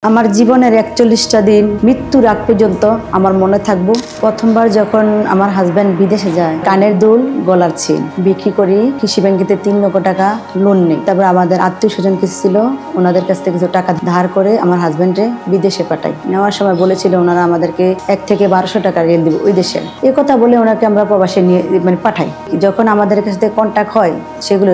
আমার জীবনের ৪১টা দিন মৃত্যুর আগ পর্যন্ত আমার মনে থাকবো। প্রথমবার যখন আমার হাজব্যান্ড বিদেশে যায়, কানের দুল, গলার চেন বিক্রি করি, কৃষি ব্যাংকেতে ৩ লক্ষ টাকা লোন নেই। তারপর আমাদের আত্মীয় স্বজন কিছু ছিল, ওনাদের কাছ থেকে কিছু টাকা ধার করে আমার হাজব্যান্ডে বিদেশে পাঠাই। নেওয়ার সময় বলেছিল ওনারা আমাদেরকে ১ থেকে ১২০০ টাকা রেল দিব ওই দেশে। এই কথা বলে ওনাকে আমরা প্রবাসে নিয়ে পাঠাই। যখন আমাদের কাছ থেকে কন্ট্যাক্ট হয় সেগুলো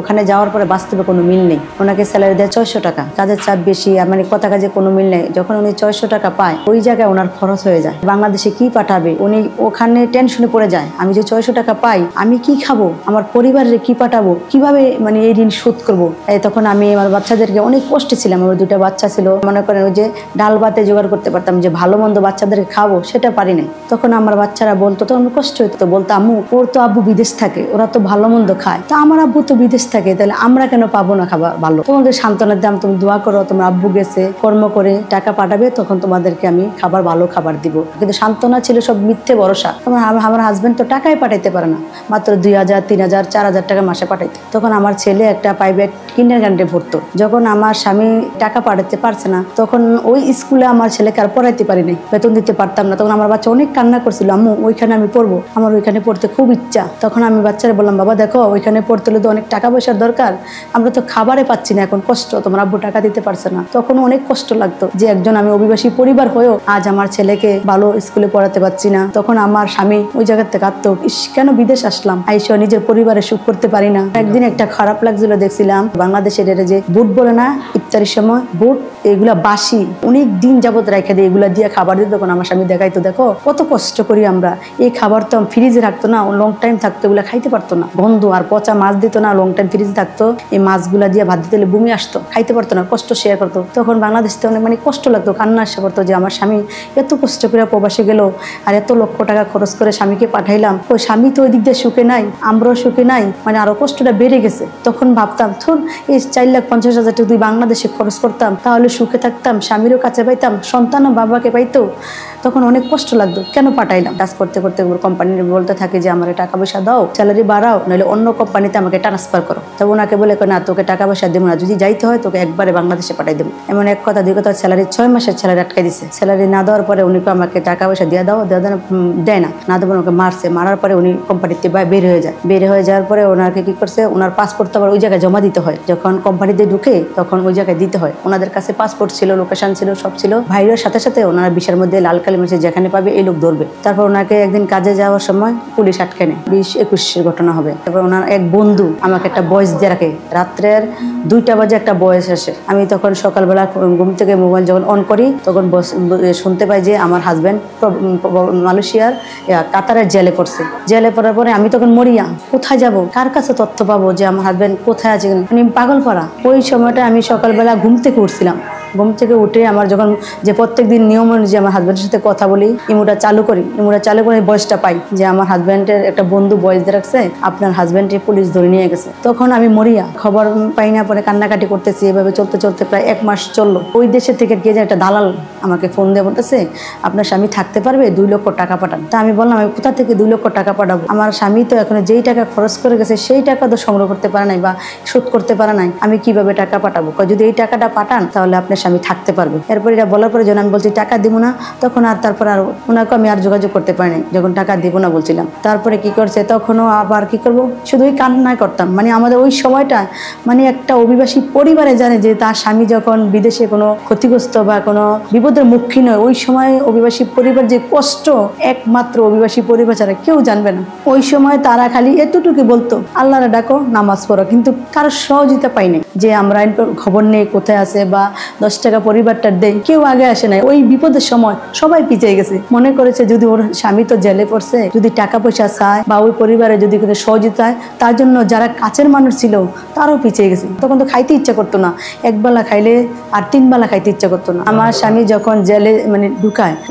ওখানে যাওয়ার পরে বাস্তবে কোনো মিল নেই। ওনাকে স্যালারি দেয় ৬০০ টাকা, কাজের চাপ বেশি, কথা কাজে কোনো মিল নেই। যখন উনি ৬০০ টাকা পায়, ওই জায়গায় ওনার খরচ হয়ে যায়। বাংলাদেশে কি পাঠাবে, উনি ওখানে টেনশনে পড়ে যায়। আমি যে ৬০০ টাকা পাই, আমি কি খাবো, আমার পরিবারের কি পাঠাবো, কিভাবে এই ঋণ শোধ করবো। তখন আমি আমার বাচ্চাদেরকে অনেক কষ্টে ছিলাম। আমার 2টা বাচ্চা ছিল। মনে করেন ওই যে ডাল ভাতে জোগাড় করতে পারতাম, যে ভালো মন্দ বাচ্চাদেরকে খাবো, সেটা পারি নাই। তখন আমার বাচ্চারা বলতো, তো আমার কষ্ট হতো, বলতো আম্মু ওর তো আব্বু বিদেশ থাকে, ওরা তো ভালো মন্দ খায়, তো আমার আব্বু তো বিদেশ থাকে, তাহলে আমরা কেন পাবো না খাবার ভালো। তোমাদের সান্ত্বনা দাম, তুমি দোয়া করো, তোমার আব্বু গেছে কর্ম করে টাকা পাঠাবে, তখন তোমাদেরকে আমি ভালো খাবার দিব। কিন্তু সান্ত্বনা ছিল সব মিথ্যে ভরসা। আমার হাজবেন্ড তো টাকাই পাঠাইতে পারে না, মাত্র ২০০০, ৩০০০, ৪০০০ টাকা মাসে পাঠাইতে। তখন আমার ছেলে একটা প্রাইভেট কিন্ডারগার্টেনে পড়তো। যখন আমার স্বামী টাকা পাঠাতে পারছে না, তখন ওই স্কুলে আমার ছেলেকে আর পড়াইতে পারিনি, বেতন দিতে পারতাম না। তখন আমার বাচ্চা অনেক কান্না করছিল, আম্মু ওইখানে আমি পড়বো, আমার ওইখানে পড়তে খুব ইচ্ছা। তখন আমি বাচ্চারা বললাম, বাবা দেখো ওইখানে পড়তে হলে তো অনেক টাকা পয়সার দরকার, আমরা তো খাবারে পাচ্ছি না, এখন কষ্ট, তোমার আব্বু টাকা দিতে পারছে না। তখন অনেক কষ্ট লাগতো যে একজন আমি অভিবাসী পরিবার হয়েও আজ আমার ছেলেকে ভালো স্কুলে পড়াতে পারছি না। তখন আমার স্বামী ওই জায়গা থেকে কাঁদতো, কেন বিদেশ আসলাম, আইসা নিজের পরিবারে সুখ করতে পারি না। একদিন একটা খারাপ লাগছিল, দেখছিলাম বাংলাদেশের যে বুট বলে না, ইফতারির সময় বুট, এগুলা বাসি অনেক দিন যাবত রেখে দিয়ে এগুলা দিয়ে খাবার দিত। তখন আমার স্বামী দেখাইতো, দেখো কত কষ্ট করি আমরা, এই খাবার তো ফ্রিজে রাখতো না, লং টাইম থাকতো, এগুলা খাইতে পারতো না, বন্ধ। আর পচা মাছ দিত না, লং টাইম ফ্রিজে থাকতো, এই মাছগুলা দিয়ে ভাত দিতে বমি আসতো, খাইতে পারতো না, কষ্ট শেয়ার করতো। তখন বাংলাদেশ থেকে অনেক কষ্ট লাগতো, কান্না আসা করতো যে আমার স্বামী এত কষ্ট করে প্রবাসে গেল, আর এত লক্ষ টাকা খরচ করে স্বামীকে পাঠাইলাম, ওই স্বামী তো ওই দিক দিয়ে সুখে নাই, আমরাও সুখে নাই, আরো কষ্টটা বেড়ে গেছে। তখন ভাবতাম, ধর এই ৪,৫০,০০০ টাকা যদি বাংলাদেশে খরচ করতাম, তাহলে সুখে থাকতাম, স্বামীরও কাছে পাইতাম, সন্তানও বাবাকে পাইতো। তখন অনেক কষ্ট লাগতো, কেন পাঠাইলাম। কাজ করতে করতে কোম্পানির বলতে থাকে যে আমার টাকা পয়সা দাও, স্যালারি বাড়াও, নাহলে অন্য কোম্পানিতে আমাকে ট্রান্সফার করো। তবে ওনাকে বলে, না তোকে টাকা পয়সা দেবো না, যদি যাইতে হয় তোকে একবারে বাংলাদেশে পাঠাই দেবো। এমন এক কথা দুই কথা, স্যালারি ৬ মাসের স্যালারি আটকাই দিছে। স্যালারি না দেওয়ার পরে উনি আমাকে টাকা পয়সা দিয়ে দাও, দেয় না দেবো, ওকে মারছে। মারার পরে উনি কোম্পানিতে বের হয়ে যায়। বের হয়ে যাওয়ার পরে ওনাকে কি করছে, ওনার পাসপোর্ট তো আবার ওই জায়গায় জমা দিতে হয়, যখন কোম্পানিতে ঢুকে তখন ওই জায়গায় দিতে হয়। ওনাদের কাছে পাসপোর্ট ছিল, লোকেশন ছিল, সব ছিল। ভাইয়ের সাথে সাথে ওনারা বিষের মধ্যে লাল কালি মেশে যেখানে পাবে এই লোক ধরবে। তারপর ওনাকে একদিন কাজে যাওয়ার সময় পুলিশ আটকে নেয়, ২০-২১ ঘটনা হবে। তারপর ওনার এক বন্ধু আমাকে একটা বয়স দিয়ে রাখে, রাত্রের ২টা বাজে একটা বয়স আসে। আমি তখন সকালবেলা ঘুম থেকে মোবাইল যখন অন করি, তখন শুনতে পাই যে আমার হাজব্যান্ড মালয়েশিয়ার কাতারের জেলে পড়ছে। জেলে পড়ার পরে আমি তখন মরিয়া, কোথায় যাব, কার কাছে তথ্য পাবো যে আমার হাজব্যান্ড কোথায় আছে। পাগল পাড়া। ওই সময়টা আমি সকালবেলা ঘুম থেকে উঠছিলাম। ঘুম থেকে উঠে আমার যখন যে প্রত্যেকদিন নিয়ম অনুযায়ী আমার হাজব্যান্ডের সাথে কথা বলি, ইমোটা চালু করি বয়সটা পাই যে আমার হাজব্যান্ডের একটা বন্ধু বয়স দিয়ে রাখছে, আপনার হাজব্যান্ডকে পুলিশ ধরে নিয়ে গেছে। তখন আমি মরিয়া, খবর পাই না, পরে কান্নাকাটি করতেছি। এভাবে চলতে চলতে প্রায় 1 মাস চললো। ওই দেশের থেকে কে যে একটা দালাল আমাকে ফোন দিয়ে বলতেছে, আপনার স্বামী থাকতে পারবে, 2 লক্ষ টাকা পাঠান। তা আমি বললাম, আমি কোথা থেকে 2 লক্ষ টাকা পাঠাবো, আমার স্বামী তো এখন যেই টাকা খরচ করে গেছে সেই টাকা তো সংগ্রহ করতে পারে নাই বা শোধ করতে পারে নাই, আমি কিভাবে টাকা পাঠাবো। যদি এই টাকাটা পাঠান তাহলে আপনার স্বামী থাকতে পারবে। এরপর এটা বলার পরে যখন আমি বলছি টাকা দিব না, তখন তারপর ওনাকে আমি আর যোগাযোগ করতে পারি নাই, যখন টাকা দিব না বলছিলাম। তারপরে কি করছে, তখনও আবার কি করবো, শুধু ওই কান্নাই করতাম। আমাদের ওই সময়টা একটা অভিবাসী পরিবারে জানে যে তার স্বামী যখন বিদেশে কোনো ক্ষতিগ্রস্ত বা কোনো বিপদের মুখী নয়, ওই সময় অভিবাসী পরিবার যে কষ্ট, একমাত্র অভিবাসী পরিবার ছাড়া কেউ জানবে না। ওই সময় তারা খালি এতটুকু বলতো, আল্লাহরে ডাকো, নামাজ পড়ো, কিন্তু কারো সহযোগিতা পাইনি যে আমরা খবর নেই কোথায় আছে বা 10 টাকা পরিবারটার দেয়, কেউ আগে আসে নাই। ওই বিপদের সময় সবাই পিছিয়ে গেছে, মনে করেছে যদি ওর স্বামী তো জেলে পড়ছে, যদি টাকা পয়সা চায় বা ওই পরিবারে যদি কোনো সহযোগিতা হয়, তার জন্য যারা কাছের মানুষ ছিল তারও পিছিয়ে গেছে। তখন তো খাইতে ইচ্ছা করতো না, একবেলা খাইলে আর 3 বেলা খাইতে ইচ্ছা করতো না। আমার স্বামী যখন জেলে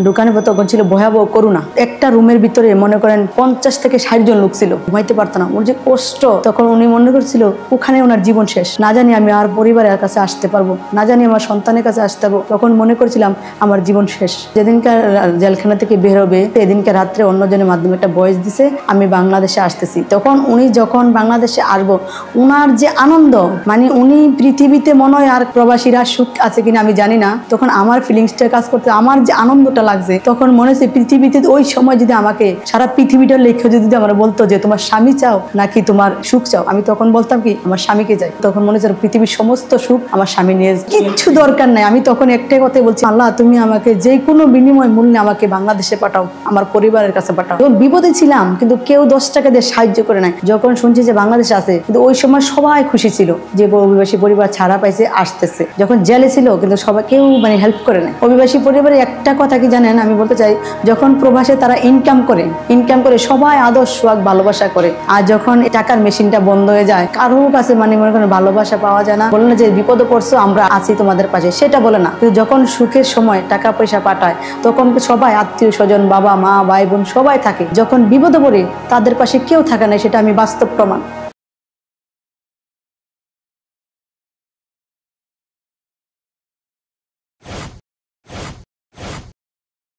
ঢুকানোর পর তখন ছিল ভয়াবহ করোনা। একটা রুমের ভিতরে মনে করেন 50 থেকে 60 জন লোক ছিল, ঘুমাইতে পারতো না, ওর যে কষ্ট। তখন উনি মনে করছিল ওখানে ওনার জীবন শেষ, না জানি আমি আর পরিবারের কাছে আসতে পারবো, না জানি আমার সন্তান সন্তানের কাছে আসতে হবে, তখন মনে করেছিলাম আমার জীবন শেষ। যেদিনকার জেলখানা থেকে বের হবে সেদিনকে রাত্রে অন্যজনের মাধ্যমে একটা ভয়েস দিছে আমি বাংলাদেশে আসতেছি। তখন উনি যখন বাংলাদেশে আসবো, উনার যে আনন্দ, মানে উনি পৃথিবীতে মনে হয় আর প্রবাসীরা সুখ আছে কিনা আমি জানি না, তখন আমার ফিলিংসটা কাজ করতে, আমার যে আনন্দটা লাগছে, তখন মনে হচ্ছে পৃথিবীতে ওই সময় যদি আমাকে সারা পৃথিবীটা লেখে যদি আমার বলতো যে তোমার স্বামী চাও নাকি তোমার সুখ চাও, আমি তখন বলতাম কি আমার স্বামীকে চাই। তখন মনে হচ্ছে পৃথিবীর সমস্ত সুখ আমার স্বামী নিয়ে, কিচ্ছু দরকার নাই। আমি তখন একটাই কথাই বলছি, আল্লাহ তুমি আমাকে যে কোনো বিনিময় মূল্যে আমাকে বাংলাদেশে পাঠাও, আমার পরিবারের কাছে পাঠাও। যখন বিপদে ছিলাম কিন্তু কেউ 10 টাকা দিয়ে সাহায্য করে নাই। যখন শুনছি যে বাংলাদেশে আছে, কিন্তু ওই সময় সবাই খুশি ছিল যে অভিবাসী পরিবার ছাড়া পাইছে, আসতেছে। যখন জেলে ছিল কিন্তু সবাই কেউ মানে হেল্প করে নাই। অভিবাসী পরিবারের একটা কথা কি জানেন, আমি বলতে চাই, যখন প্রবাসে তারা ইনকাম করে সবাই আদর সোহাগ ভালোবাসা করে, আর যখন টাকার মেশিনটা বন্ধ হয়ে যায় কারো কাছে মানে মনে করেন ভালোবাসা পাওয়া যায় না। বলে না যে বিপদে পড়ছো আমরা আছি তোমাদের পাশে, সেটা বলে না। কিন্তু যখন সুখের সময় টাকা পয়সা পাঠায় তখন সবাই আত্মীয় স্বজন, বাবা মা ভাই বোন সবাই থাকে। যখন বিপদে পড়ে তাদের পাশে কেউ থাকে না, সেটা আমি বাস্তব প্রমাণ।